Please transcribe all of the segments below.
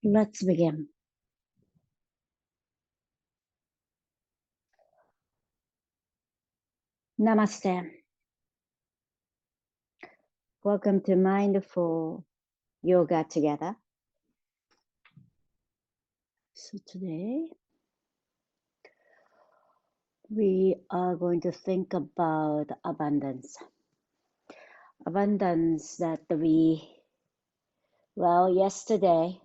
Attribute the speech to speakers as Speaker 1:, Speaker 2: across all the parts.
Speaker 1: Let's begin. Namaste. Welcome to Mindful Yoga Together. So today we are going to think about abundance. Abundance that yesterday.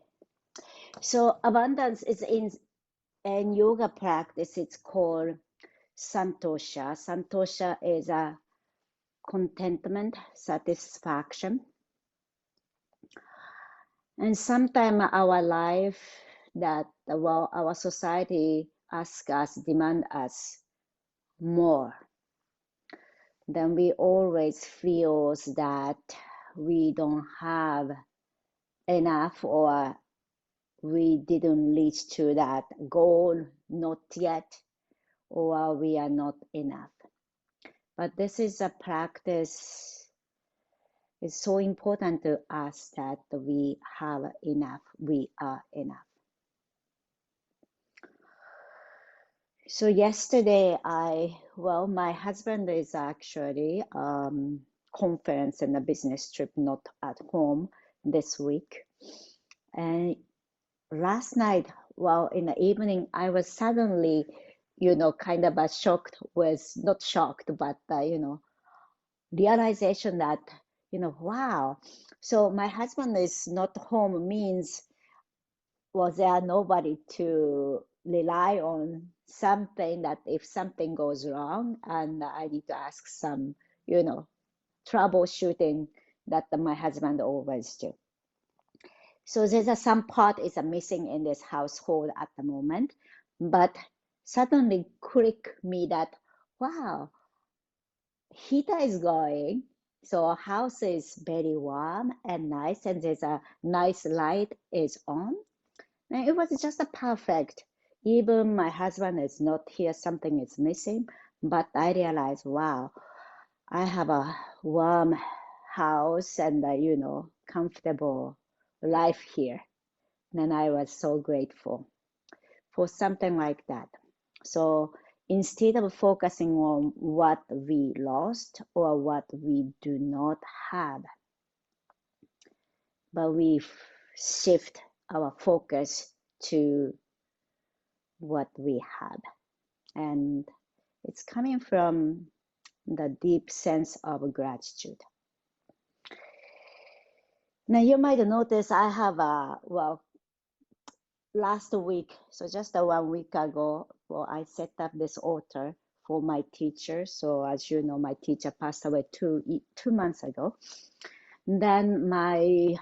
Speaker 1: So abundance is in yoga practice, it's called santosha. Santosha is a contentment, satisfaction. And sometimes our life our society asks us, demand us more. Then we always feel that we don't have enough, or we didn't reach to that goal, not yet, or we are not enough. But this is a practice. It's so important to us that we have enough, we are enough. So yesterday, my husband is actually conference and a business trip, not at home this week. And last night, in the evening, I was suddenly, kind of shocked with, not shocked, but, realization that, wow. So my husband is not home means, there are nobody to rely on, something that if something goes wrong and I need to ask some, troubleshooting that my husband always do. So there's some part is missing in this household at the moment, but suddenly click me that, wow, heater is going, so house is very warm and nice, and there's a nice light is on. And it was just a perfect. Even my husband is not here, something is missing, but I realized, wow, I have a warm house and comfortable life here. And I was so grateful for something like that. So instead of focusing on what we lost or what we do not have, but we shift our focus to what we have. And it's coming from the deep sense of gratitude. Now you might notice I have last week, so just 1 week ago, I set up this altar for my teacher. So as you know, my teacher passed away two months ago. Then my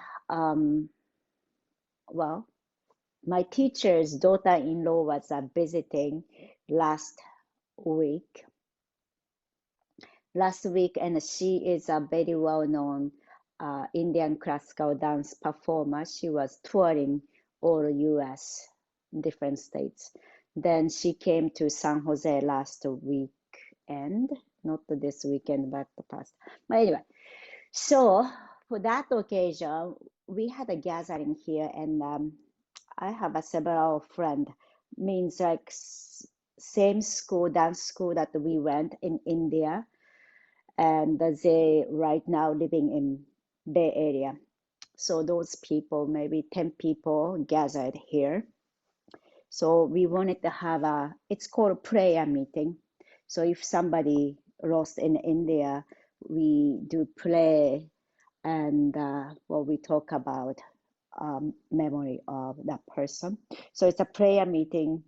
Speaker 1: my teacher's daughter-in-law was visiting last week, and she is a very well-known Indian classical dance performer. She was touring all US, different states. Then she came to San Jose last weekend, not this weekend, but the past. But anyway, so for that occasion, we had a gathering here, and I have several friends, means like same school, dance school that we went in India, and they right now living in Bay Area. So those people, maybe 10 people gathered here. So we wanted to have it's called a prayer meeting. So if somebody lost in India, we do pray, and we talk about memory of that person. So it's a prayer meeting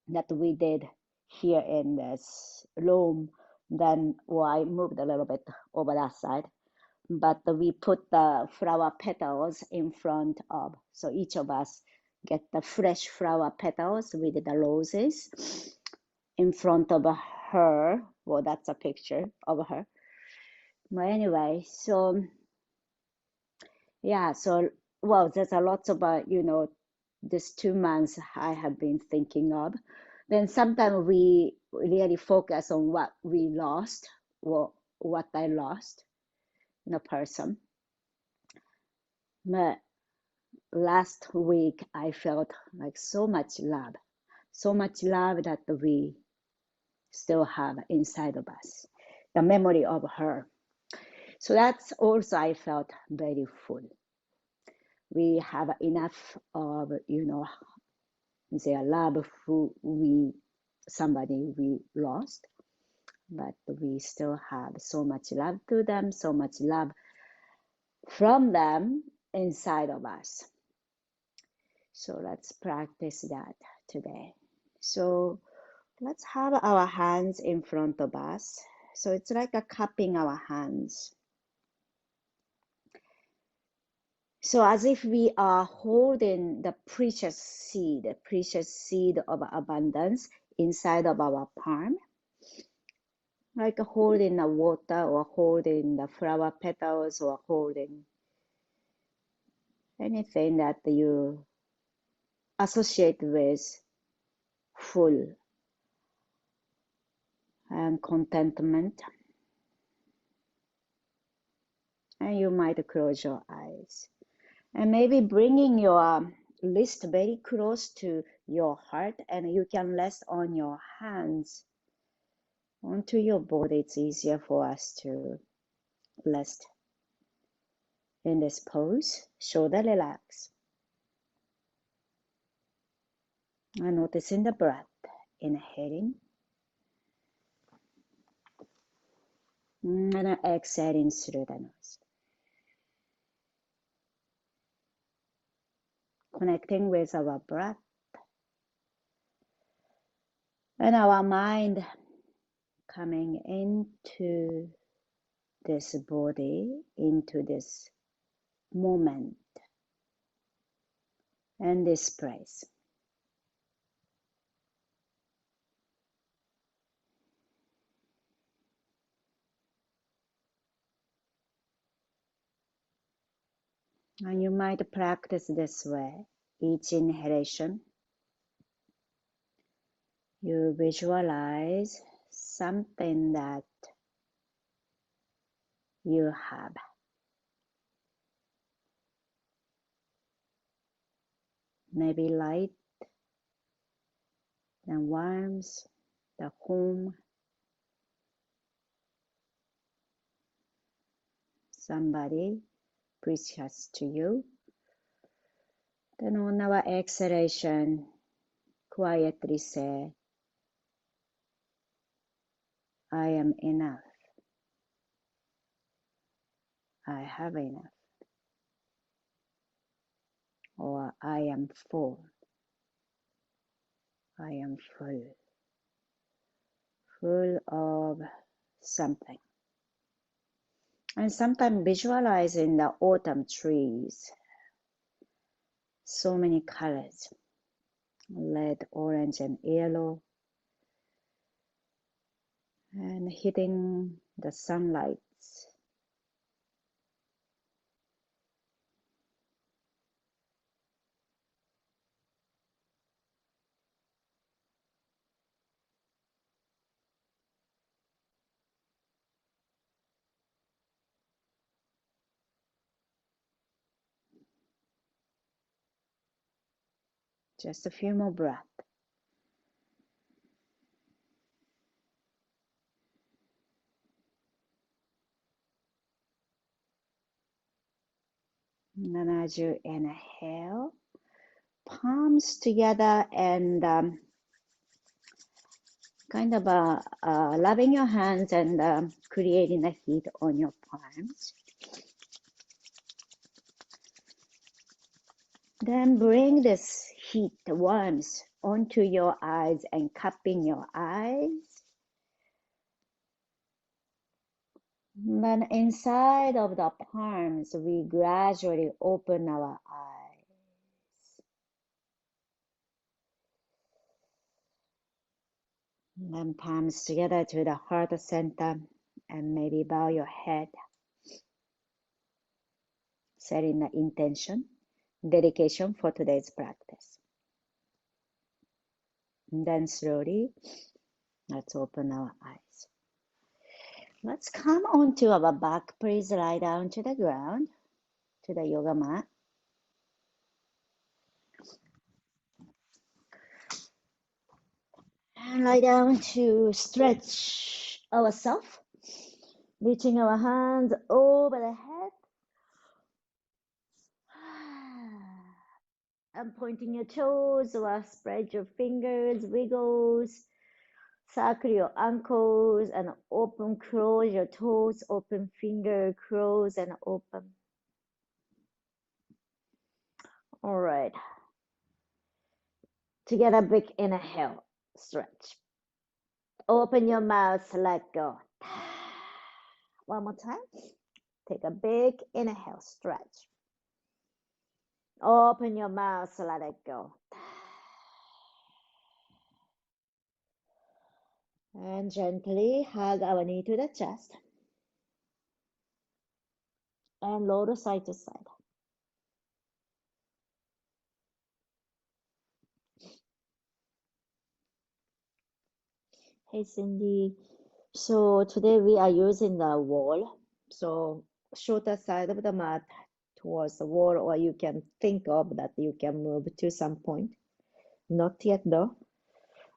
Speaker 1: that we did here in this room. Then I moved a little bit over that side, but we put the flower petals in front of, so each of us get the fresh flower petals with the roses in front of her. Well, that's a picture of her. But anyway, so yeah, so there's a lot of this 2 months I have been thinking of. Then sometimes we really focus on what we lost, or what I lost in a person. But last week I felt like so much love that we still have inside of us, the memory of her. So that's also I felt very full. We have enough of, their love who somebody we lost, but we still have so much love to them, so much love from them inside of us. So let's practice that today. So let's have our hands in front of us. So it's like a cupping our hands. So as if we are holding the precious seed of abundance inside of our palm, like holding the water or holding the flower petals or holding anything that you associate with full and contentment. And you might close your eyes. And maybe bringing your wrist very close to your heart, and you can rest on your hands onto your body. It's easier for us to rest in this pose. Shoulder relax. And noticing the breath. Inhaling. And exhaling through the nose. Connecting with our breath. And our mind coming into this body, into this moment and this place. And you might practice this way. Each inhalation, you visualize something that you have. Maybe light and warmth, the home, somebody precious to you. Then on our exhalation, quietly say, I am enough. I have enough. Or I am full. I am full. Full of something. And sometimes visualizing the autumn trees. So many colors. Red, orange, and yellow. And hitting the sunlight. Just a few more breaths. And then as you inhale, palms together and kind of rubbing your hands and creating a heat on your palms. Then bring this heat, warmth, onto your eyes and cupping your eyes. Then inside of the palms, we gradually open our eyes. Then palms together to the heart center and maybe bow your head. Setting the intention, dedication for today's practice. And then slowly, let's open our eyes. Let's come onto our back. Please lie down to the ground, to the yoga mat. And lie down to stretch ourselves, reaching our hands over the head and pointing your toes or spread your fingers, wiggles, circle your ankles and open, close your toes, open finger, close and open. All right. To get a big inhale, stretch. Open your mouth, let go. One more time. Take a big inhale, stretch. Open your mouth, let it go. And gently hug our knee to the chest. And lower side to side. Hey Cindy. So today we are using the wall. So shorter side of the mat towards the wall, or you can think of that you can move to some point. Not yet though.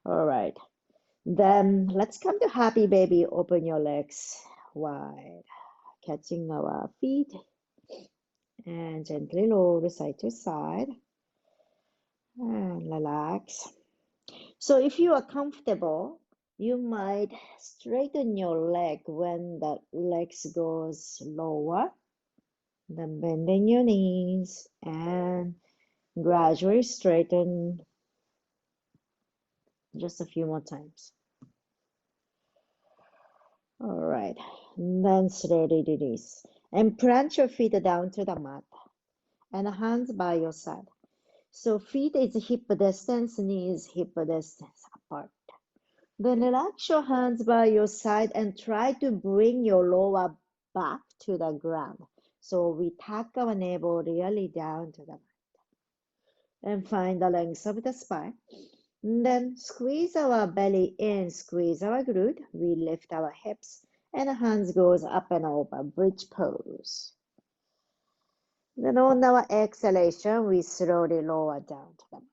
Speaker 1: All right. Then let's come to happy baby. Open your legs wide, catching our feet and gently lower side to side and relax. So if you are comfortable, you might straighten your leg when the legs goes lower, then bending your knees and gradually straighten just a few more times. All right, and then slowly release and plant your feet down to the mat and hands by your side. So feet is hip distance, knees hip distance apart. Then relax your hands by your side and try to bring your lower back to the ground. So we tuck our navel really down to the mat and find the length of the spine. And then squeeze our belly in, squeeze our glute. We lift our hips and hands goes up and over, bridge pose. Then on our exhalation, we slowly lower down to the mat.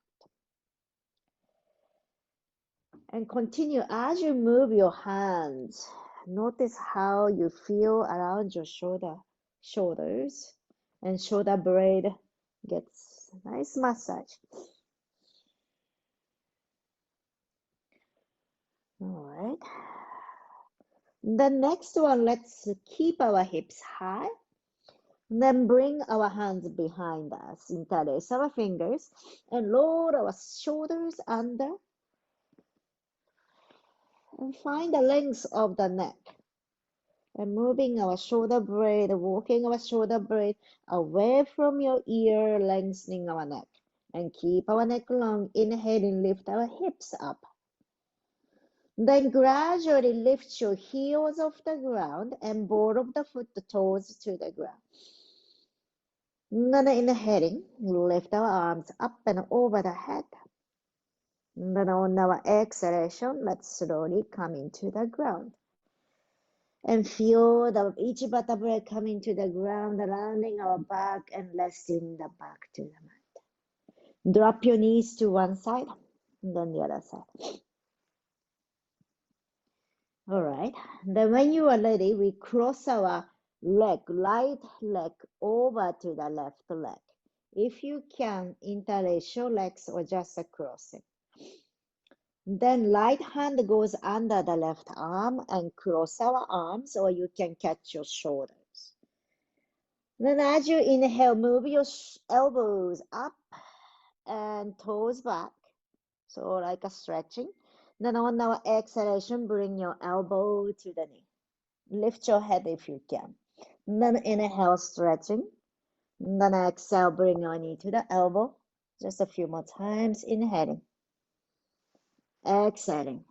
Speaker 1: And continue as you move your hands. Notice how you feel around your shoulders, and shoulder blade gets a nice massage. All right. The next one, let's keep our hips high. Then bring our hands behind us, interlace our fingers, and lower our shoulders under. And find the length of the neck. And moving our shoulder blade, walking our shoulder blade away from your ear, lengthening our neck. And keep our neck long. Inhaling, lift our hips up. Then gradually lift your heels off the ground and ball of the foot, the toes to the ground. Then inhaling, lift our arms up and over the head. Then on our exhalation, let's slowly come into the ground. And feel each vertebrae coming to the ground, rounding our back and resting the back to the mat. Drop your knees to one side, and then the other side. All right. Then when you are ready, we cross our leg, right leg over to the left leg. If you can, interlace your legs or just a crossing. Then right hand goes under the left arm and cross our arms, or you can catch your shoulders. Then as you inhale, move your elbows up and toes back. So like a stretching. Then on our exhalation, bring your elbow to the knee. Lift your head if you can. Then inhale, stretching. Then exhale, bring your knee to the elbow. Just a few more times, inhaling. Exhaling.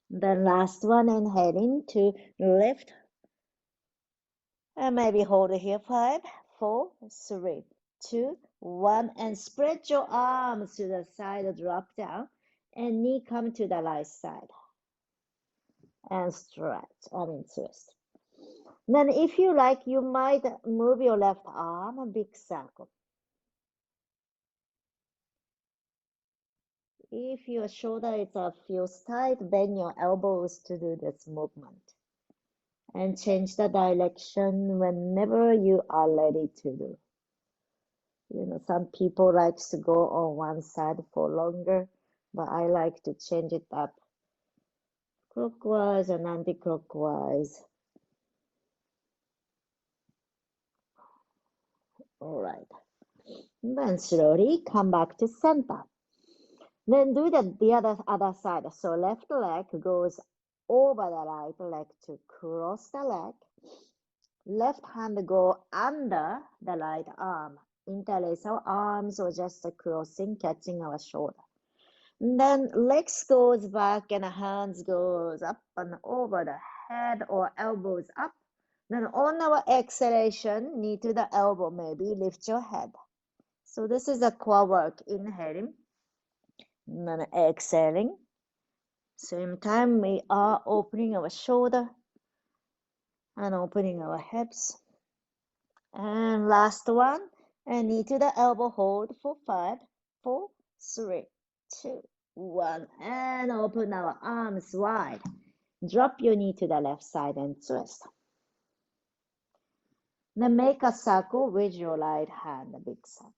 Speaker 1: Then last one, inhaling to lift. And maybe hold it here, 5, 4, 3, 2, 1. And spread your arms to the side, drop down. And knee come to the right side. And stretch, twist. Then if you like, you might move your left arm, a big circle. If your shoulder is feels tight, bend your elbows to do this movement. And change the direction whenever you are ready to do. Some people likes to go on one side for longer, but I like to change it up clockwise and anti-clockwise. All right. Then slowly come back to center. Then do the other side. So left leg goes over the right leg to cross the leg. Left hand go under the right arm. Interlace our arms or just crossing, catching our shoulder. And then legs goes back and hands goes up and over the head or elbows up. Then on our exhalation, knee to the elbow, maybe lift your head. So this is a core work, inhaling, and then exhaling. Same time we are opening our shoulder and opening our hips. And last one, and knee to the elbow, hold for 5, 4, 3, 2, 1, and open our arms wide. Drop your knee to the left side and twist. Then make a circle with your right hand, a big circle.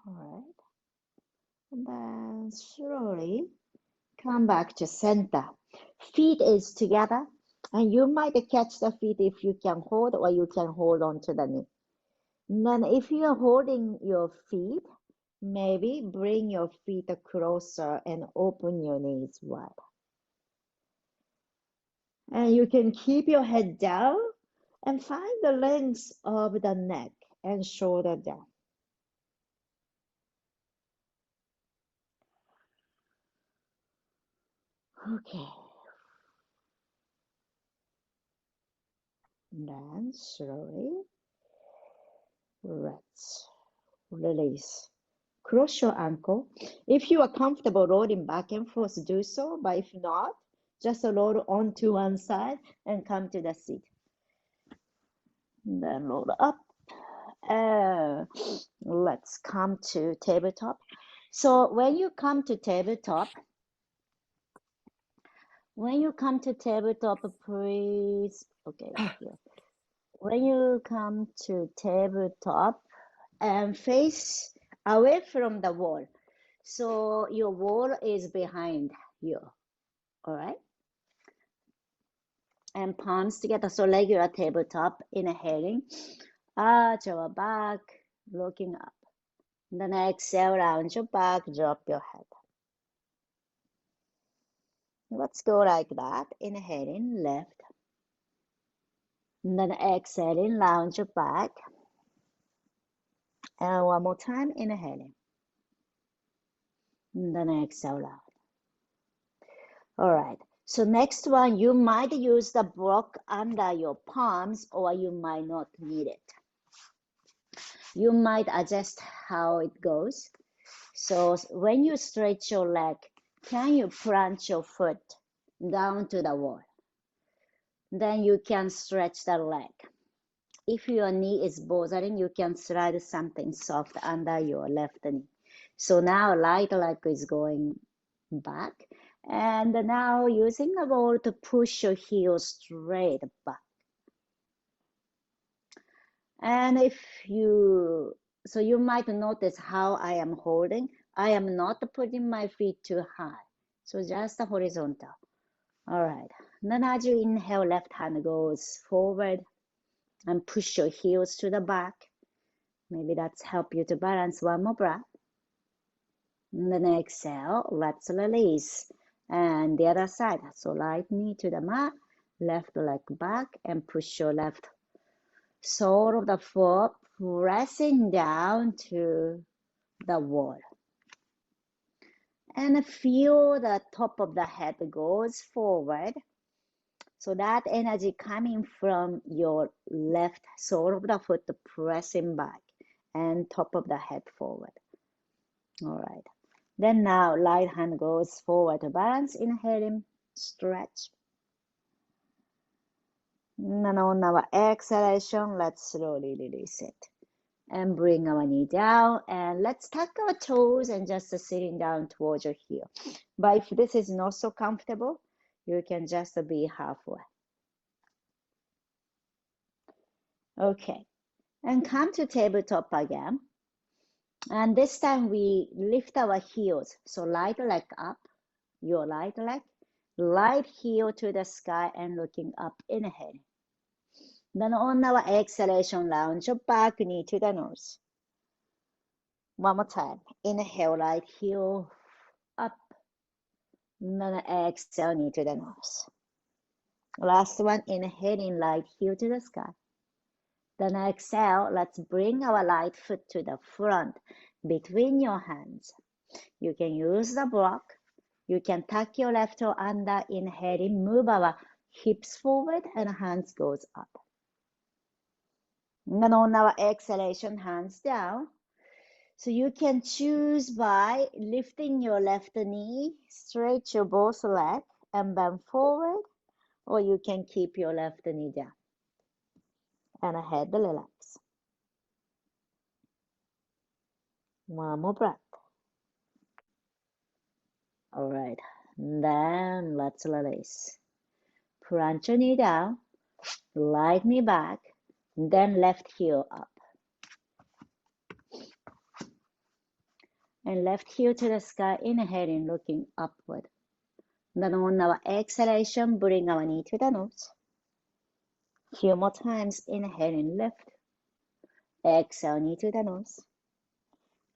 Speaker 1: All right. And then slowly come back to center. Feet is together, and you might catch the feet if you can hold, or you can hold on to the knee. And then if you are holding your feet, maybe bring your feet closer and open your knees wide. And you can keep your head down and find the length of the neck and shoulder down. Okay. Then slowly release. Cross your ankle. If you are comfortable rolling back and forth, do so. But if not, just roll onto one side and come to the seat. Then roll up. Let's come to tabletop. So when you come to tabletop, please, okay, here. When you come to tabletop and face away from the wall. So your wall is behind you, all right? And palms together, so regular tabletop, inhaling, arch our back, looking up. Then exhale, round your back, drop your head. Let's go like that, inhaling, left. And then exhaling, round your back. And one more time, inhaling. And then exhale out. All right. So next one, you might use the block under your palms, or you might not need it. You might adjust how it goes. So when you stretch your leg, can you plant your foot down to the wall? Then you can stretch the leg. If your knee is bothering, you can slide something soft under your left knee. So now right leg is going back. And now using the ball to push your heel straight back. And so you might notice how I am holding. I am not putting my feet too high. So just horizontal. All right. Then as you inhale, left hand goes forward and push your heels to the back. Maybe that's help you to balance. One more breath. And then exhale, let's release. And the other side. So right knee to the mat, left leg back, and push your left sole of the foot, pressing down to the wall. And feel the top of the head goes forward. So that energy coming from your left sole of the foot pressing back and top of the head forward. All right. Then now right hand goes forward to balance, inhaling, stretch. And on our exhalation, let's slowly release it. And bring our knee down, and let's tuck our toes and just sitting down towards your heel. But if this is not so comfortable, you can just be halfway. Okay, and come to tabletop again. And this time we lift our heels. So right leg up, your right leg, right heel to the sky and looking up, inhale. Then on our exhalation, lounge your back knee to the nose. One more time. Inhale, right heel up. Then exhale, knee to the nose. Last one, inhaling, right heel to the sky. Then exhale, let's bring our right foot to the front between your hands. You can use the block. You can tuck your left toe under, inhaling, move our hips forward and hands goes up. And on our exhalation, hands down. So you can choose by lifting your left knee, stretch your both leg and bend forward, or you can keep your left knee down and head relax. One more breath. All right, then let's release. Plant your knee down, right knee back, then left heel up. And left heel to the sky, inhaling, looking upward. Then on our exhalation, bring our knee to the nose. Few more times, inhaling, lift. Exhale, knee to the nose.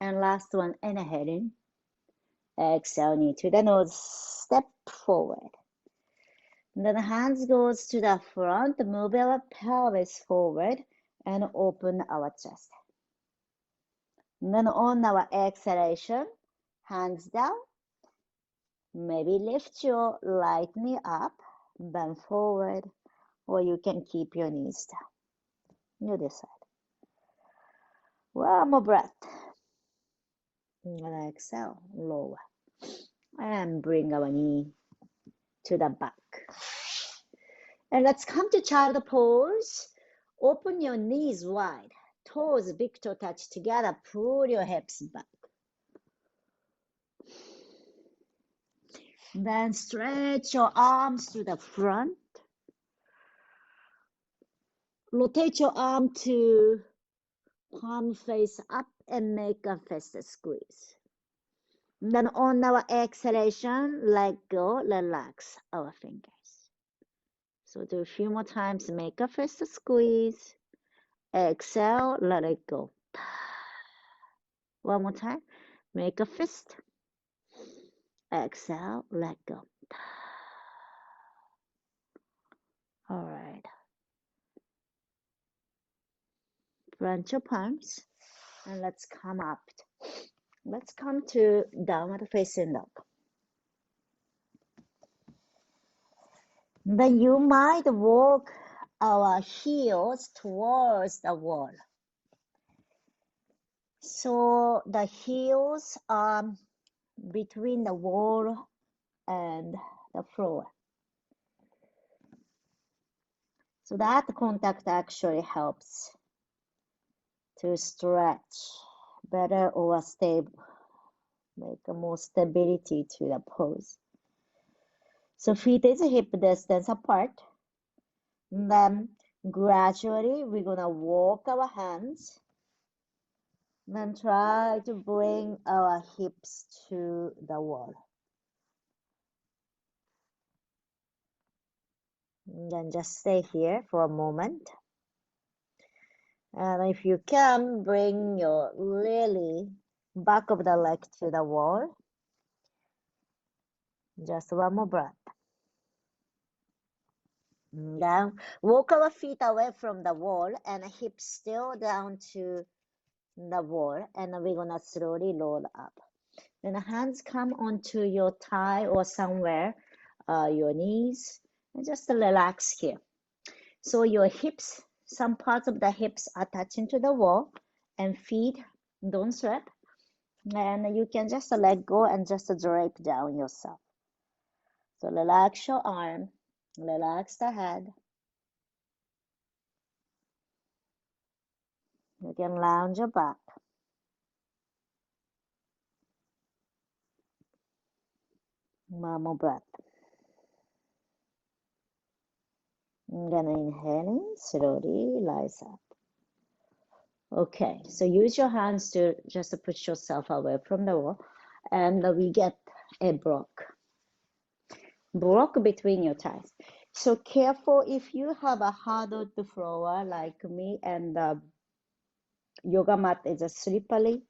Speaker 1: And last one, inhaling. Exhale, knee to the nose, step forward. Then the hands goes to the front, move our pelvis forward and open our chest. Then on our exhalation, hands down. Maybe lift your right knee up, bend forward, or you can keep your knees down. You decide. One more breath. And exhale, lower. And bring our knee to the back. And let's come to child pose. Open your knees wide. Toes, big toe touch together. Pull your hips back. Then stretch your arms to the front. Rotate your arm to palm face up and make a fist squeeze. Then on our exhalation, let go, relax our fingers. So do a few more times, make a fist squeeze. Exhale, let it go. One more time, make a fist. Exhale, let go. All right. Plant your palms and let's come up. Let's come to downward facing dog. Then you might walk our heels towards the wall. So the heels are between the wall and the floor. So that contact actually helps to stretch better or stable, make a more stability to the pose. So feet is hip distance apart. Then gradually we're gonna walk our hands. Then try to bring our hips to the wall. And then just stay here for a moment. And if you can, bring your really back of the leg to the wall. Just one more breath. Now, walk our feet away from the wall and hips still down to the wall. And we're gonna slowly roll up. Then the hands come onto your thigh or somewhere, your knees, and just relax here. So your hips, some parts of the hips are touching to the wall and feet don't slip. And you can just let go and just drape down yourself. So relax your arm, relax the head. You can lounge your back. One more breath. I'm gonna inhale in, slowly rise up. Okay, so use your hands to just push yourself away from the wall, and we get a block between your thighs. So careful if you have a hardwood floor like me, and the yoga mat is a slippery.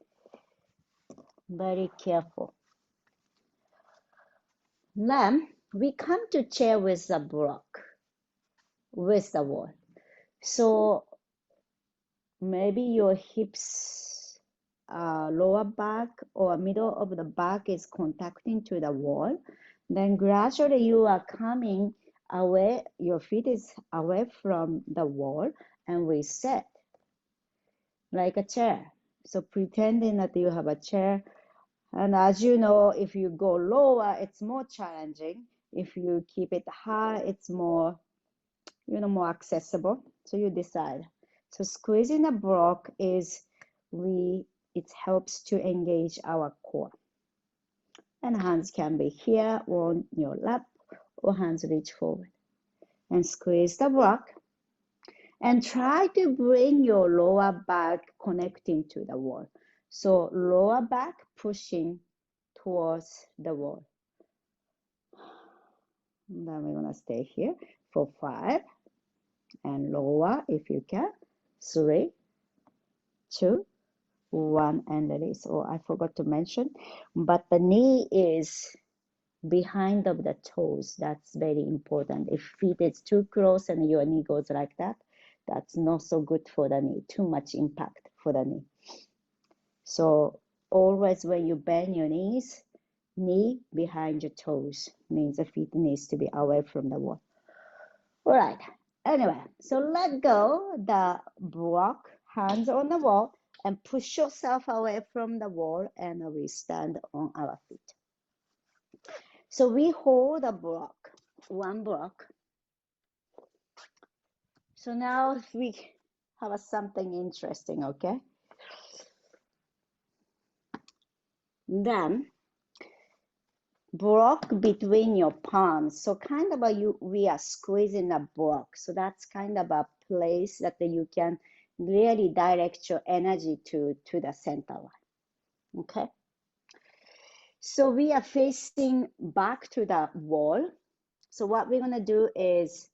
Speaker 1: Very careful. Then we come to chair with the block with the wall. So maybe your hips, lower back or middle of the back is contacting to the wall. Then gradually you are coming away, your feet is away from the wall, and we sit like a chair. So pretending that you have a chair. And as you know, if you go lower, it's more challenging. If you keep it high, it's more, more accessible. So you decide. So squeezing the block is it helps to engage our core. And hands can be here on your lap, or hands reach forward. And squeeze the block. And try to bring your lower back connecting to the wall. So lower back pushing towards the wall. And then we're gonna stay here for 5 and lower if you can. 3, 2, 1, and release. Oh, I forgot to mention, but the knee is behind of the toes. That's very important. If feet is too close and your knee goes like that, that's not so good for the knee. Too much impact for the knee. So always when you bend your knees, knee behind your toes means the feet needs to be away from the wall. All right. Anyway, so let go the block, hands on the wall, and push yourself away from the wall, and we stand on our feet. So we hold a block, one block. So now we have something interesting, okay? Then block between your palms. So kind of we are squeezing a block. So that's kind of a place that you can really direct your energy to the center line. Okay. So we are facing back to the wall. So what we're gonna do is,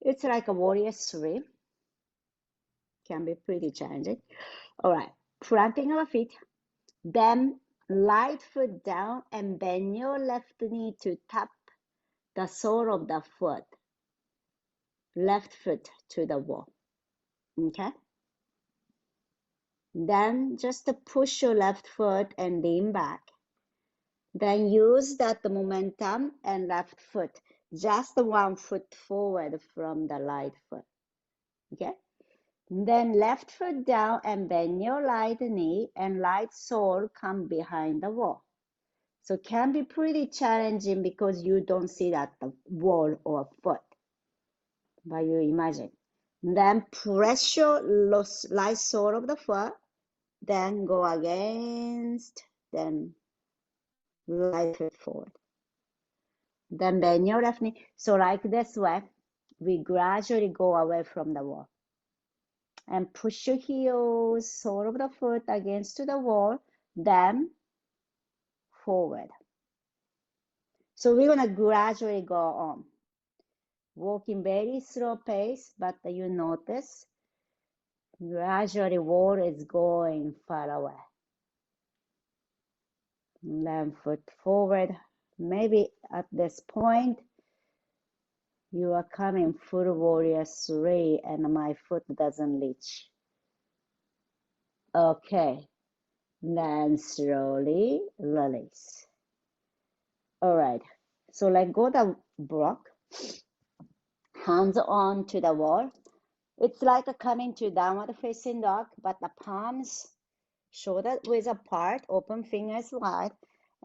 Speaker 1: it's like a warrior 3. Can be pretty challenging. All right, planting our feet, then right foot down and bend your left knee to tap the sole of the foot, left foot to the wall. Okay. Then just push your left foot and lean back. Then use that momentum and left foot, just 1 foot forward from the right foot. Okay. Then left foot down and bend your right knee, and right sole come behind the wall. So it can be pretty challenging because you don't see that the wall or foot, but you imagine. Then press your right sole of the foot, then go against, then right foot forward. Then bend your left knee. So like this way, we gradually go away from the wall. And push your heels, sole of the foot against the wall, then forward. So we're gonna gradually go on. Walking very slow pace, but you notice gradually wall is going far away. Then foot forward. Maybe at this point, you are coming full warrior 3 and my foot doesn't reach. Okay, then slowly release. All right, so let go the block, hands on to the wall. It's like coming to downward facing dog, but the palms shoulder width apart, open fingers wide,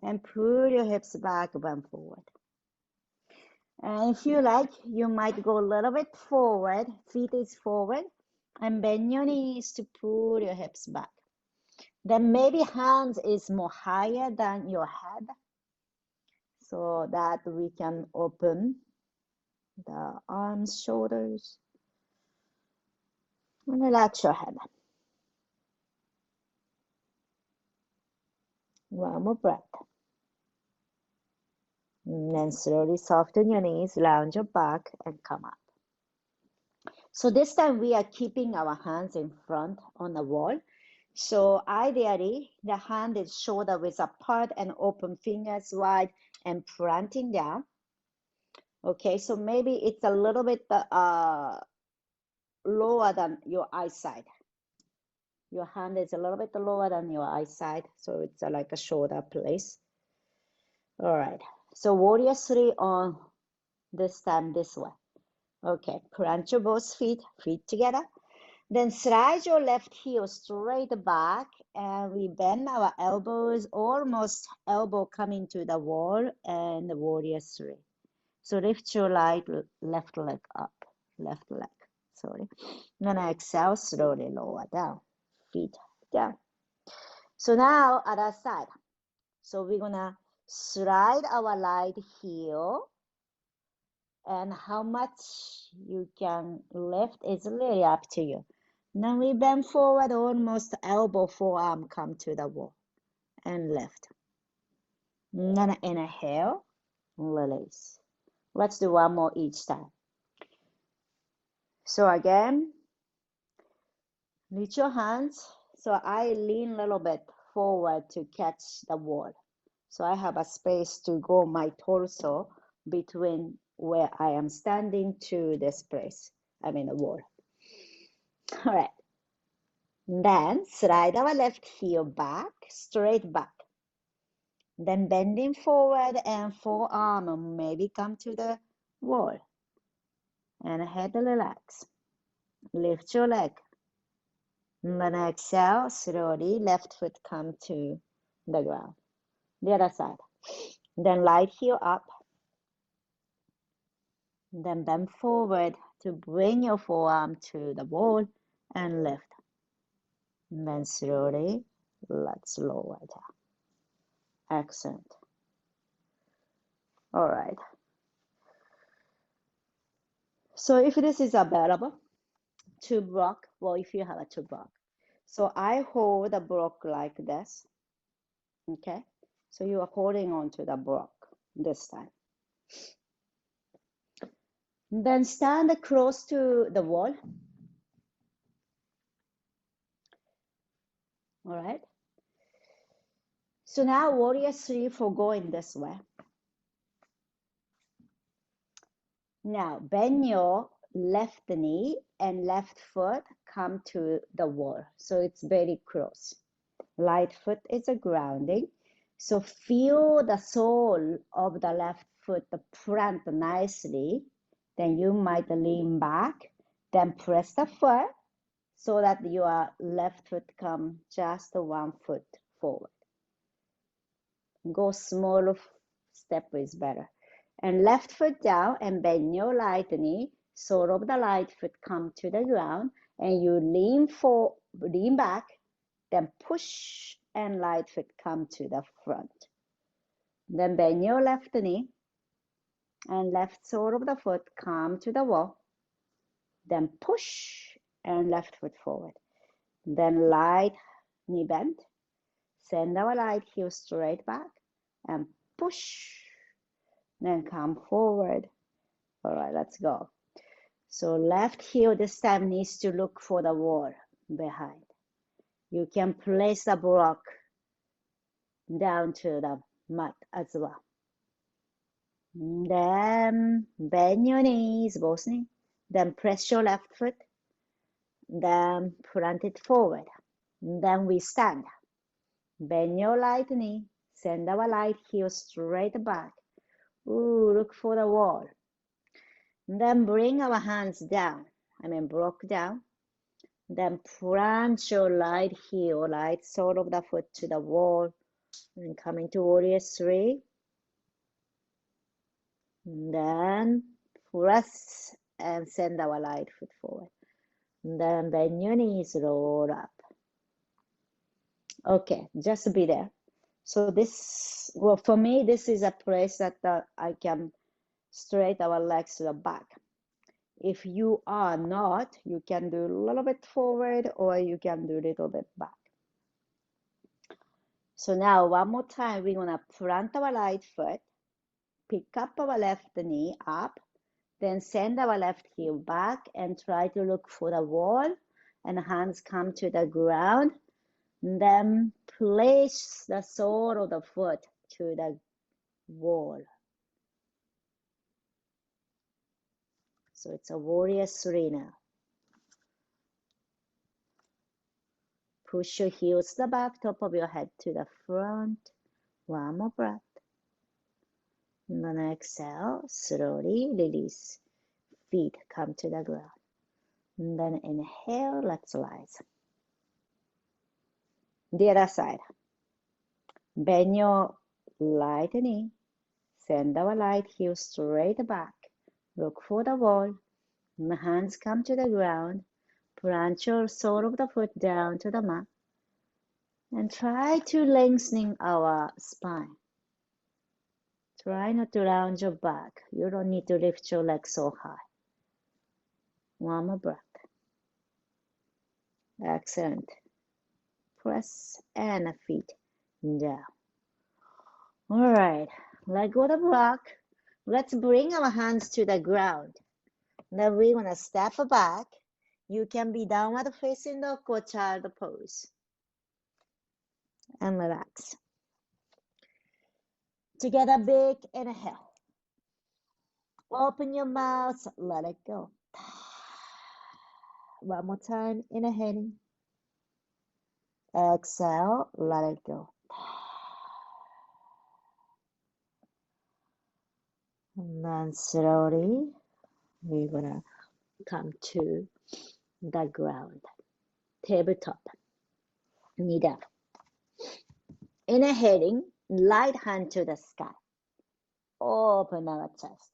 Speaker 1: and pull your hips back, bend forward. And if you like, you might go a little bit forward, feet is forward, and bend your knees to pull your hips back. Then maybe hands is more higher than your head, so that we can open the arms, shoulders, and relax your head. One more breath. And then slowly soften your knees, lounge your back, and come up. So this time we are keeping our hands in front on the wall. So ideally, the hand is shoulder width apart and open fingers wide and pointing down. Okay, so maybe it's a little bit lower than your eyesight. Your hand is a little bit lower than your eyesight, so it's like a shoulder place. All right, so warrior three on this time this way. Okay, plant your both feet together. Then slide your left heel straight back, and we bend our elbows, almost elbow coming to the wall, and the warrior three. So lift your left leg up, left leg, sorry. Then exhale, slowly lower down, feet down. So now other side. So we're gonna slide our right heel, and how much you can lift is really up to you. Then we bend forward, almost elbow, forearm come to the wall, and lift. Then inhale, release. Let's do one more each time. So again, reach your hands. So I lean a little bit forward to catch the wall. So I have a space to go my torso between where I am standing to this place. I mean the wall. All right. Then slide our left heel back, straight back. Then bending forward and forearm maybe come to the wall. And head relax. Lift your leg. Then exhale, slowly left foot come to the ground. The other side. Then right heel up. Then bend forward to bring your forearm to the wall and lift. And then slowly, let's lower down. Excellent. All right. So if this is available, two block, well, if you have a two block. So I hold the block like this. Okay. So you are holding on to the block this time. Then stand close to the wall. All right. So now warrior three for going this way. Now bend your left knee and left foot come to the wall. So it's very close. Right foot is a grounding. So feel the sole of the left foot plant nicely. Then you might lean back. Then press the foot so that your left foot come just 1 foot forward. Go small step is better. And left foot down and bend your right knee. Sole of the right foot come to the ground, and you lean back, then push and right foot come to the front. Then bend your left knee and left sole of the foot come to the wall. Then push and left foot forward. Then right knee bend. Send our right heel straight back and push. Then come forward. All right, let's go. So left heel this time needs to look for the wall behind. You can place the block down to the mat as well. Then bend your knees, both knees. Then press your left foot. Then plant it forward. Then we stand. Bend your right knee. Send our right heel straight back. Ooh, look for the wall. Then bring our hands down. Block down. Then plant your right heel, right sole of the foot to the wall, and come into warrior three. And then press and send our right foot forward. And then bend your knees, roll up. Okay, just be there. So this, well, for me, this is a place that I can straight our legs to the back. If you are not, you can do a little bit forward or you can do a little bit back. So now one more time, we're gonna plant our right foot, pick up our left knee up, then send our left heel back and try to look for the wall and hands come to the ground. Then place the sole of the foot to the wall. So it's a warrior three now. Push your heels to the back, top of your head to the front. One more breath. And then exhale, slowly release. Feet come to the ground. And then inhale, let's rise. The other side. Bend your right knee. Send our right heel straight back. Look for the wall. And the hands come to the ground. Plant your sole of the foot down to the mat. And try to lengthening our spine. Try not to round your back. You don't need to lift your legs so high. One more breath. Excellent. Press and feet down. All right, let go of the block. Let's bring our hands to the ground. Then we're gonna step back. You can be downward facing dog or child pose. And relax. Together, big inhale. Open your mouth, let it go. One more time, inhaling. Exhale, let it go. And then slowly, we're gonna come to the ground. Tabletop, knee down. Inhaling, right hand to the sky. Open our chest.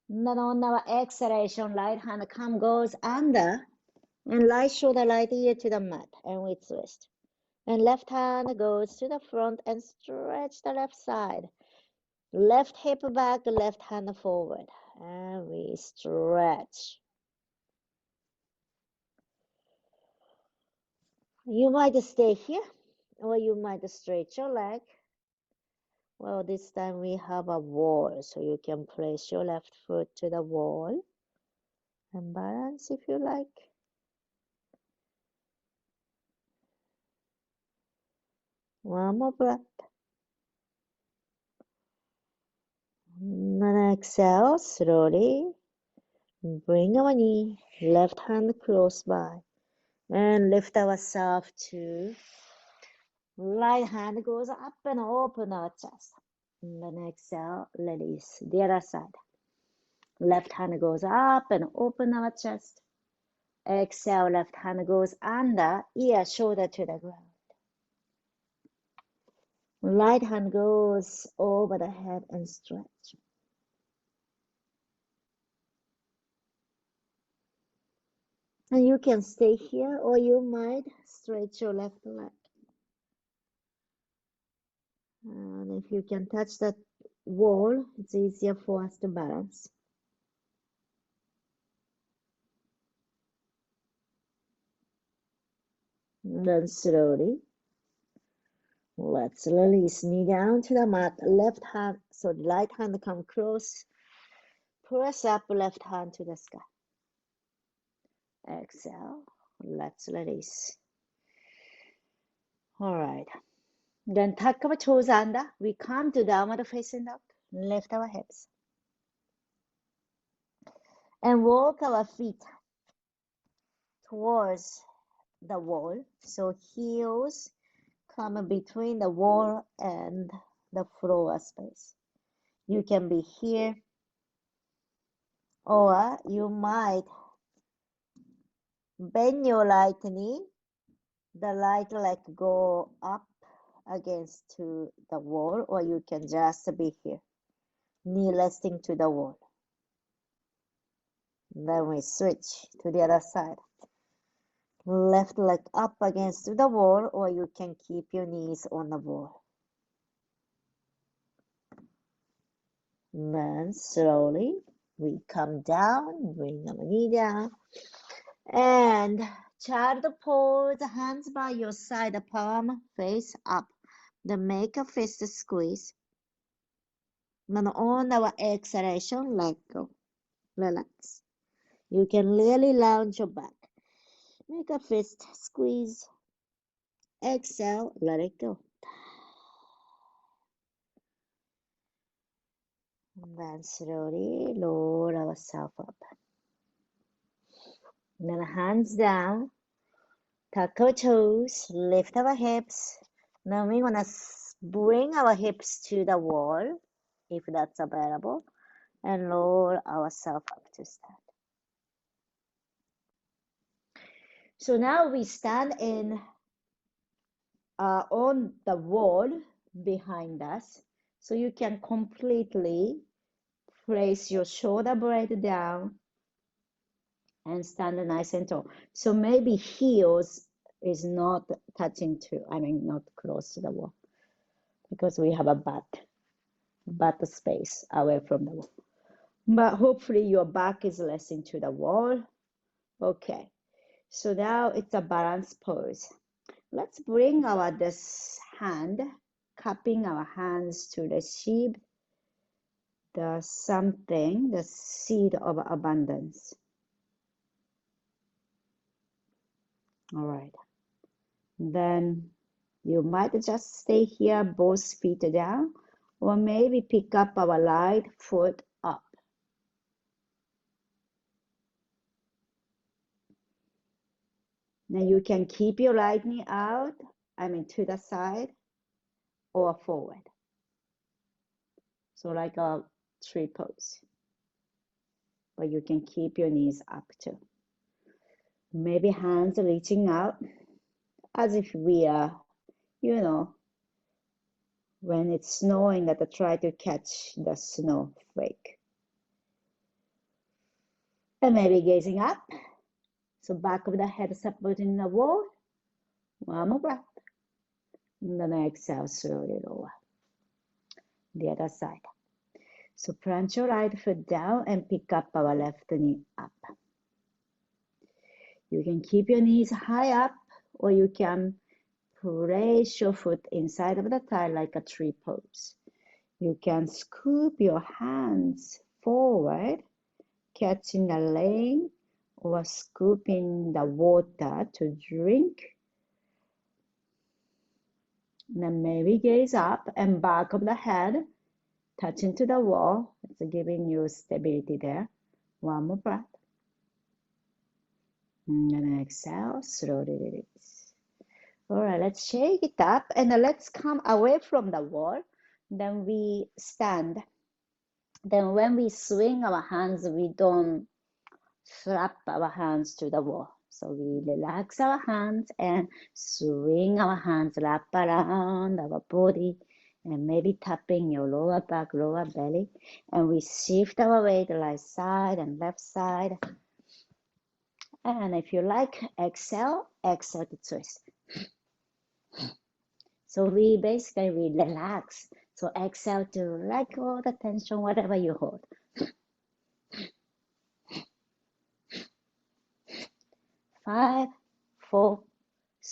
Speaker 1: Then on our exhalation, right hand goes under, and right shoulder, right ear to the mat, and we twist. And left hand goes to the front and stretch the left side. Left hip back, left hand forward, and we stretch. You might stay here, or you might stretch your leg. Well, this time we have a wall, so you can place your left foot to the wall and balance if you like. One more breath. And exhale slowly. Bring our knee, left hand close by, and lift ourselves to right hand goes up and open our chest. And then exhale, release the other side. Left hand goes up and open our chest. Exhale, left hand goes under, ear, shoulder to the ground. Right hand goes over the head and stretch. And you can stay here or you might stretch your left leg. And if you can touch that wall, it's easier for us to balance. And then slowly, let's release knee down to the mat. Left hand, so the right hand come close. Press up left hand to the sky. Exhale. Let's release. All right. Then tuck our toes under. We come to downward facing dog. Lift our hips. And walk our feet towards the wall. So heels come between the wall and the floor space. You can be here, or you might
Speaker 2: Bend your right knee. The right leg go up against to the wall, or you can just be here, knee resting to the wall. Then we switch to the other side. Left leg up against the wall, or you can keep your knees on the wall. Then slowly we come down, bring our knee down, and child pose, hands by your side, palm face up. Then make a fist squeeze. Then on our exhalation, let go. Relax. You can really lounge your back. Make a fist squeeze. Exhale, let it go. And then slowly lower ourselves up. Then hands down, tuck our toes, lift our hips. Now we want to bring our hips to the wall, if that's available, and lower ourselves up to stand. So now we stand in on the wall behind us, so you can completely place your shoulder blade down and stand nice and tall. So maybe heels is not touching to, not close to the wall, because we have a butt space away from the wall. But hopefully your back is resting to the wall. Okay, so now it's a balance pose. Let's bring this hand, cupping our hands to receive the seed of abundance. All right. Then you might just stay here, both feet down, or maybe pick up our right foot up. Now you can keep your right knee out, to the side or forward. So like a tree pose. But you can keep your knees up too. Maybe hands reaching out as if we are, when it's snowing, that I try to catch the snowflake. And maybe gazing up. So back of the head supporting the wall. One more breath. And then exhale, slowly lower. The other side. So plant your right foot down and pick up our left knee up. You can keep your knees high up, or you can place your foot inside of the thigh like a tree pose. You can scoop your hands forward, catching the rain, or scooping the water to drink. Then maybe gaze up and back of the head, touching to the wall. It's giving you stability there. One more breath. And then exhale, slowly release. All right, let's shake it up and let's come away from the wall. Then we stand. Then when we swing our hands, we don't slap our hands to the wall. So we relax our hands and swing our hands, wrap around our body, and maybe tapping your lower back, lower belly. And we shift our weight right side and left side. And if you like, exhale to twist. So we basically relax. So exhale to let go of the tension, whatever you hold. 5, 4,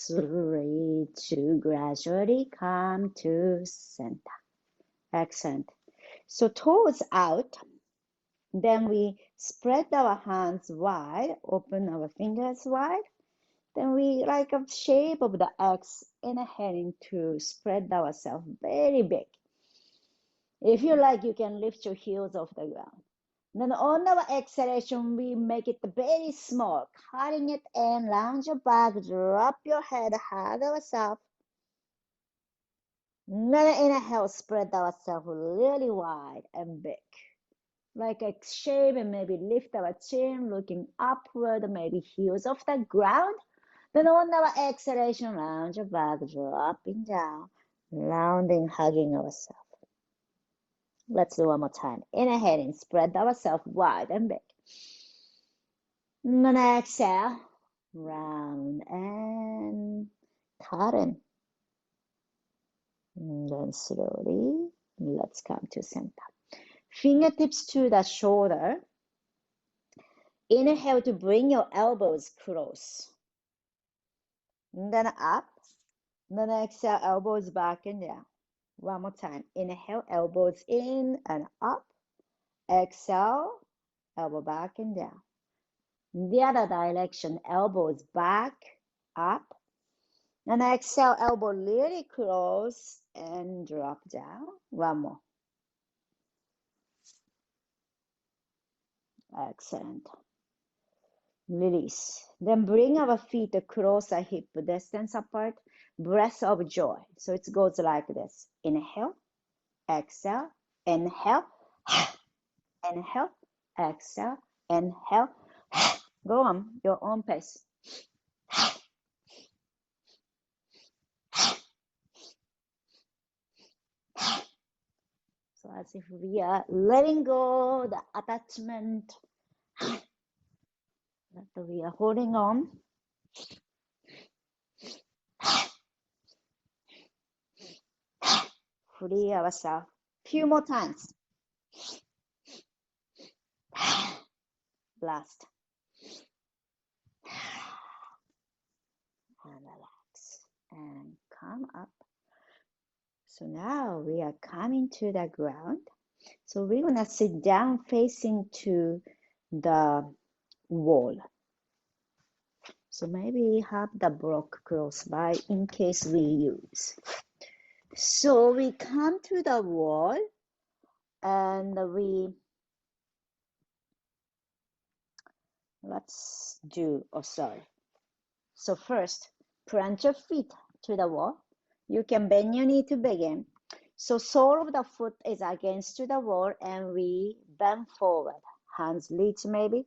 Speaker 2: 3, 2, gradually come to center. Excellent. So toes out. Then we spread our hands wide, open our fingers wide. Then we like a shape of the X, inhaling to spread ourselves very big. If you like, you can lift your heels off the ground. Then on our exhalation, we make it very small, cutting it and lounge your back, drop your head, hug ourselves. Then inhale, spread ourselves really wide and big.
Speaker 1: like a shape, and maybe lift our chin, looking upward, maybe heels off the ground. Then on our exhalation, round your back, dropping down, rounding, hugging ourselves. Let's do one more time. Inhale and spread ourselves wide and big. And then exhale, round and tighten. And then slowly, let's come to center. Fingertips to the shoulder. Inhale to bring your elbows close. And then up. Then exhale, elbows back and down. One more time. Inhale, elbows in and up. Exhale, elbow back and down. The other direction, elbows back, up. And exhale, elbow really close and drop down. One more. Excellent. Release. Then bring our feet closer, hip distance apart. Breath of joy. So it goes like this. Inhale, exhale, inhale, inhale, exhale, inhale. Go on, your own pace. So as if we are letting go the attachment that we are holding on. Free ourselves. Few more times. Last. And relax. And come up. So now we are coming to the ground. So we're going to sit down facing to the wall. So maybe have the block close by in case we use. So we come to the wall and let's do, sorry. So first, plant your feet to the wall. You can bend your knee to begin. So sole of the foot is against to the wall and we bend forward. Hands reach maybe,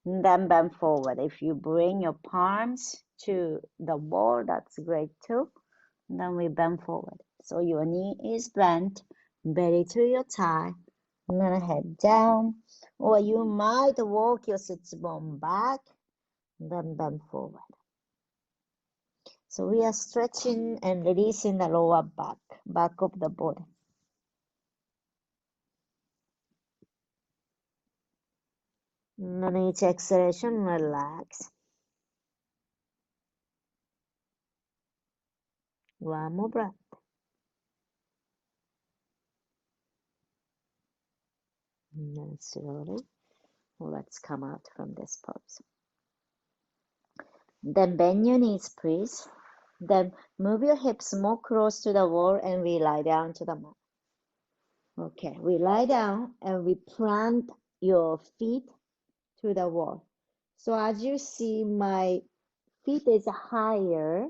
Speaker 1: and then bend forward. If you bring your palms to the wall, that's great too. And then we bend forward. So your knee is bent, belly to your thigh, and then head down. Or you might walk your sits bone back, and then bend forward. So we are stretching and releasing the lower back of the body. And on each exhalation, relax. One more breath. And then slowly, let's come out from this pose. Then bend your knees, please. Then move your hips more close to the wall and we lie down to the mat. Okay, we lie down and we plant your feet to the wall. So as you see, my feet is higher.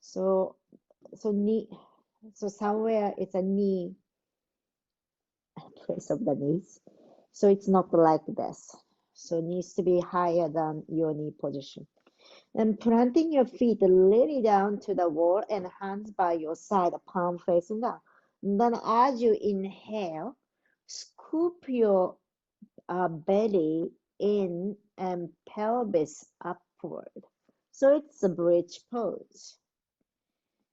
Speaker 1: So somewhere it's a knee, place of the knees. So it's not like this. So it needs to be higher than your knee position. And planting your feet really down to the wall and hands by your side, palm facing down. And then as you inhale, scoop your belly in and pelvis upward. So it's a bridge pose.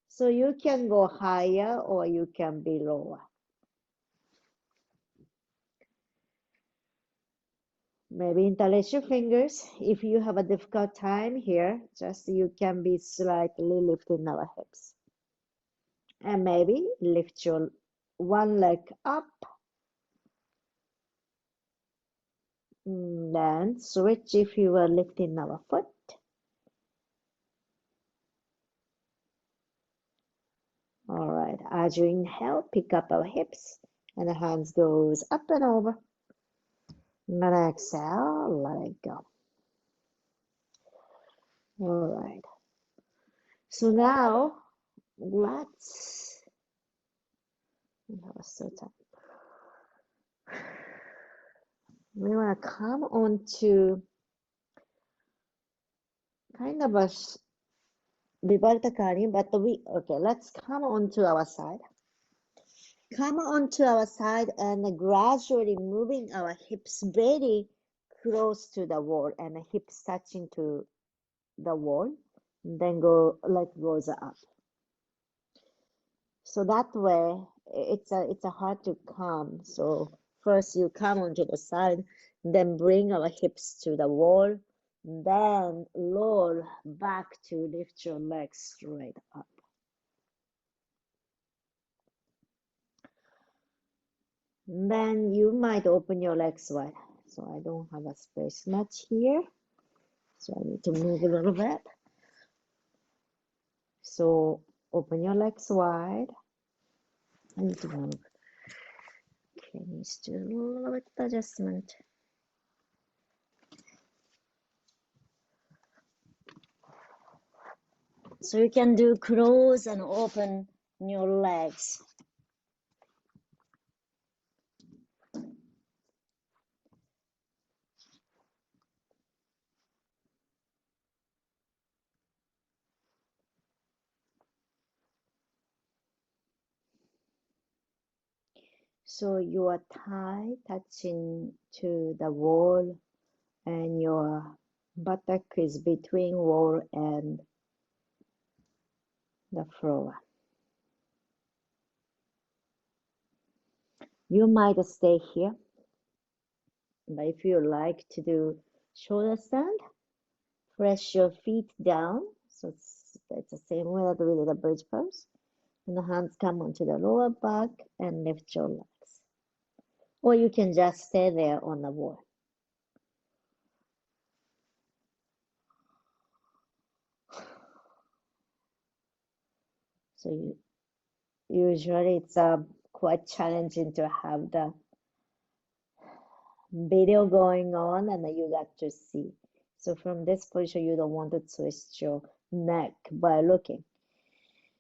Speaker 1: So you can go higher or you can be lower. Maybe interlace your fingers. If you have a difficult time here, just you can be slightly lifting our hips. And maybe lift your one leg up. Then switch if you are lifting our foot. All right, as you inhale, pick up our hips and the hands goes up and over. Then exhale, let it go. All right. So now let's, that was so tough.
Speaker 2: We want to come onto kind of a bharatanatyam, but let's come onto our side. Come onto our side and gradually moving our hips very close to the wall and the hips touching to the wall. Then leg goes up. So that way it's a hard to come. So first you come onto the side, then bring our hips to the wall, then roll back to lift your legs straight up. Then you might open your legs wide. So I don't have a space much here. So I need to move a little bit. So open your legs wide. I need to move. Okay, needs to do a little bit of adjustment. So you can do close and open your legs. So your thigh touching to the wall and your buttock is between wall and the floor. You might stay here, but if you like to do shoulder stand, press your feet down. So it's the same way that we did the bridge pose. And the hands come onto the lower back and lift your legs. Or you can just stay there on the wall. So usually it's quite challenging to have the video going on and you got to see. So from this position, you don't want to twist your neck by looking.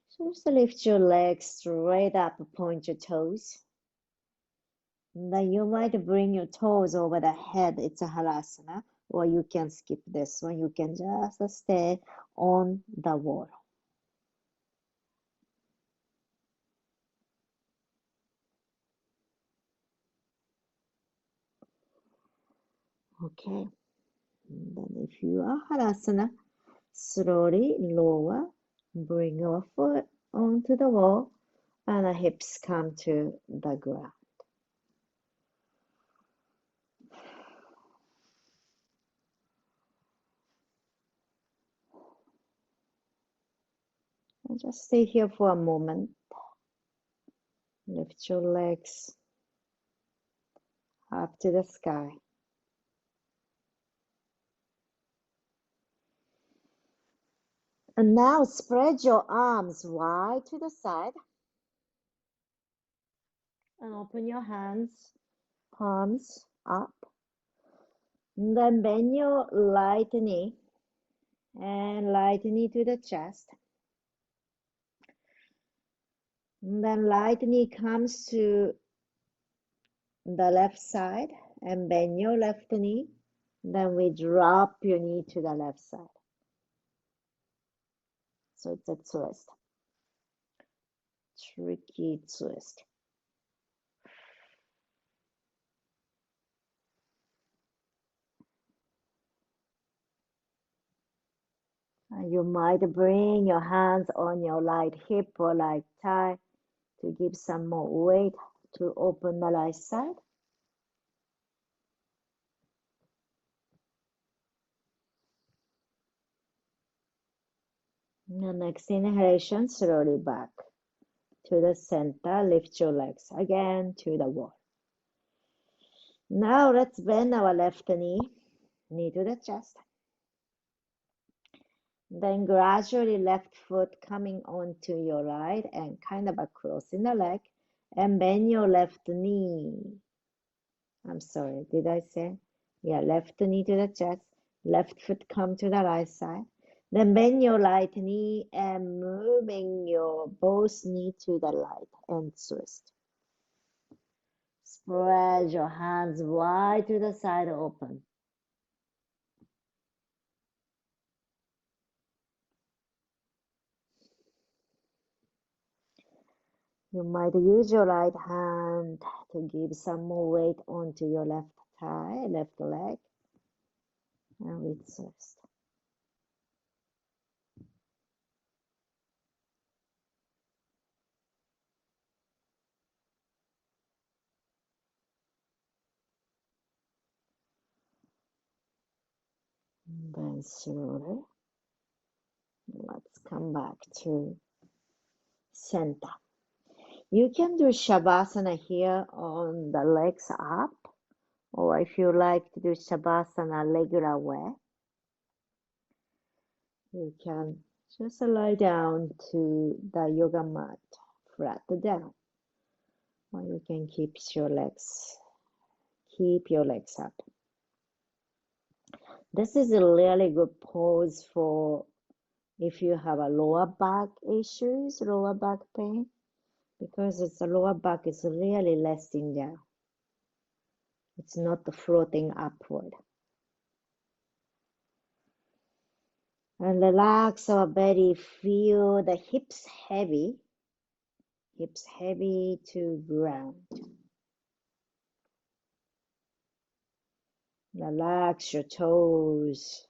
Speaker 2: So just lift your legs straight up, point your toes. Then you might bring your toes over the head. It's a halasana, or you can skip this one. You can just stay on the wall. Okay. And then if you are halasana, slowly lower, bring your foot onto the wall, and the hips come to the ground. And just stay here for a moment. Lift your legs up to the sky. And now spread your arms wide to the side. And open your hands, palms up. And then bend your right knee and right knee to the chest. And then right knee comes to the left side and bend your left knee. Then we drop your knee to the left side. So it's a twist. Tricky twist. You might bring your hands on your right hip or right thigh to give some more weight to open the right side. The next inhalation, slowly back to the center. Lift your legs again to the wall. Now let's bend our left knee to the chest. Then gradually left foot coming onto your right and kind of crossing the leg and bend your left knee. I'm sorry, did I say? Yeah, left knee to the chest, left foot come to the right side. Then bend your right knee and moving your both knee to the right and twist. Spread your hands wide to the side open. You might use your right hand to give some more weight onto your left thigh, left leg, and resist. Then slowly, let's come back to center. You can do Shavasana here on the legs up, or if you like to do Shavasana regular way, you can just lie down to the yoga mat, flat down, or you can keep your legs up. This is a really good pose for if you have a lower back issues, lower back pain, because the lower back is really resting down. It's not floating upward. And relax our belly, feel the hips heavy to ground. Relax your toes.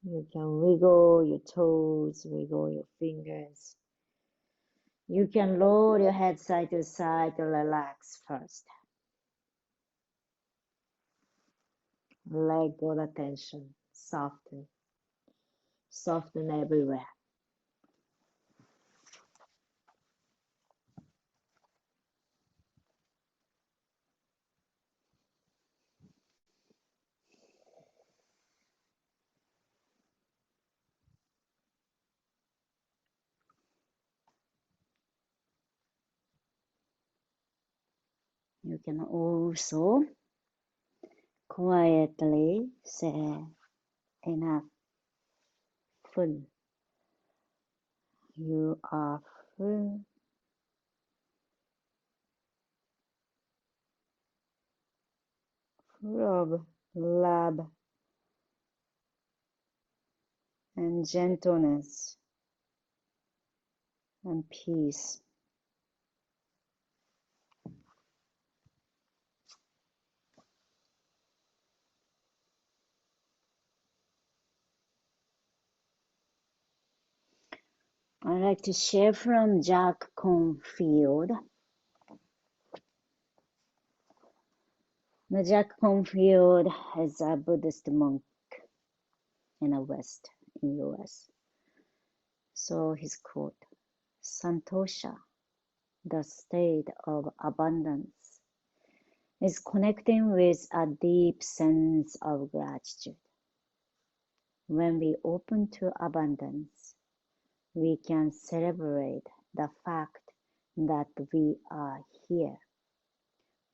Speaker 2: You can wiggle your toes, wiggle your fingers. You can roll your head side to side to relax first. Let go the tension, soften everywhere. You can also quietly say enough, full. You are full. Full of love and gentleness and peace. I like to share from Jack Confield. Now, Jack Confield is a Buddhist monk in the West, in US. So his quote, Santosha, the state of abundance, is connecting with a deep sense of gratitude. When we open to abundance, we can celebrate the fact that we are here,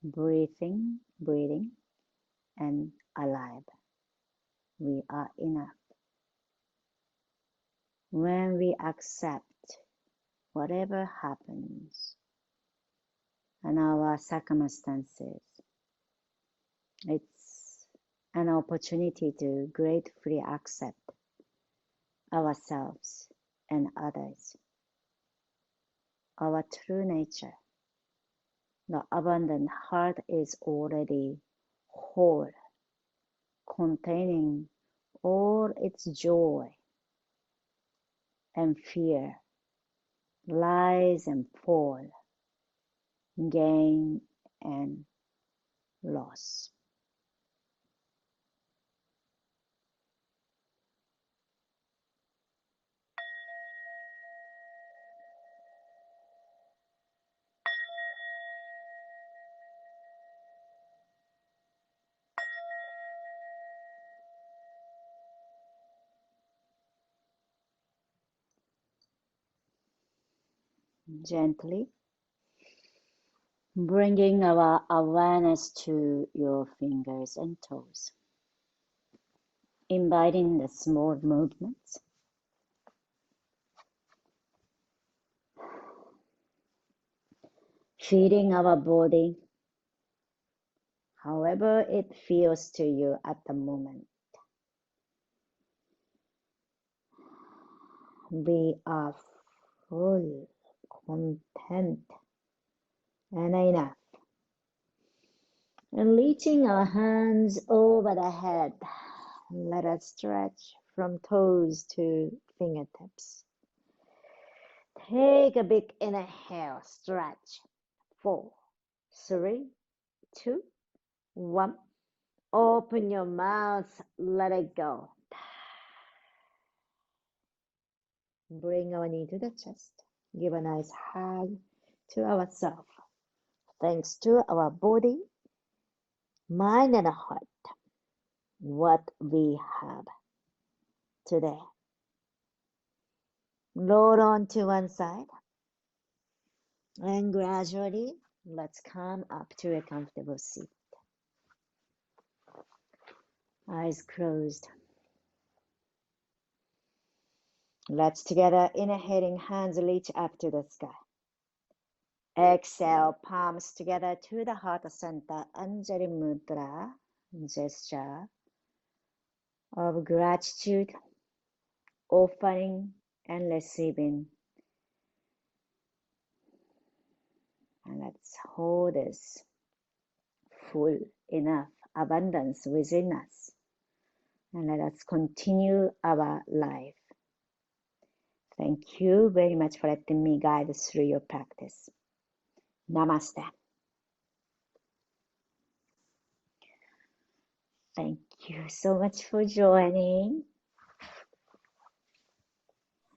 Speaker 2: breathing, and alive. We are enough. When we accept whatever happens and our circumstances, it's an opportunity to gratefully accept ourselves and others, our true nature. The abundant heart is already whole, containing all its joy and fear, rise and fall, gain and loss. Gently bringing our awareness to your fingers and toes, inviting the small movements.
Speaker 1: feeling our body, however it feels to you at the moment. We are full, content, and enough. And reaching our hands over the head, let us stretch from toes to fingertips. Take a big inhale, stretch. 4, 3, 2, 1. Open your mouth, let it go. Bring our knee to the chest. Give a nice hug to ourselves. Thanks to our body, mind, and heart, what we have today. Roll on to one side. And gradually, let's come up to a comfortable seat. Eyes closed. Let's together, inhaling, hands reach up to the sky. Exhale, palms together to the heart center, Anjali Mudra, gesture of gratitude, offering and receiving. And let's hold this full enough abundance within us. And let us continue our life. Thank you very much for letting me guide through your practice. Namaste. Thank you so much for joining.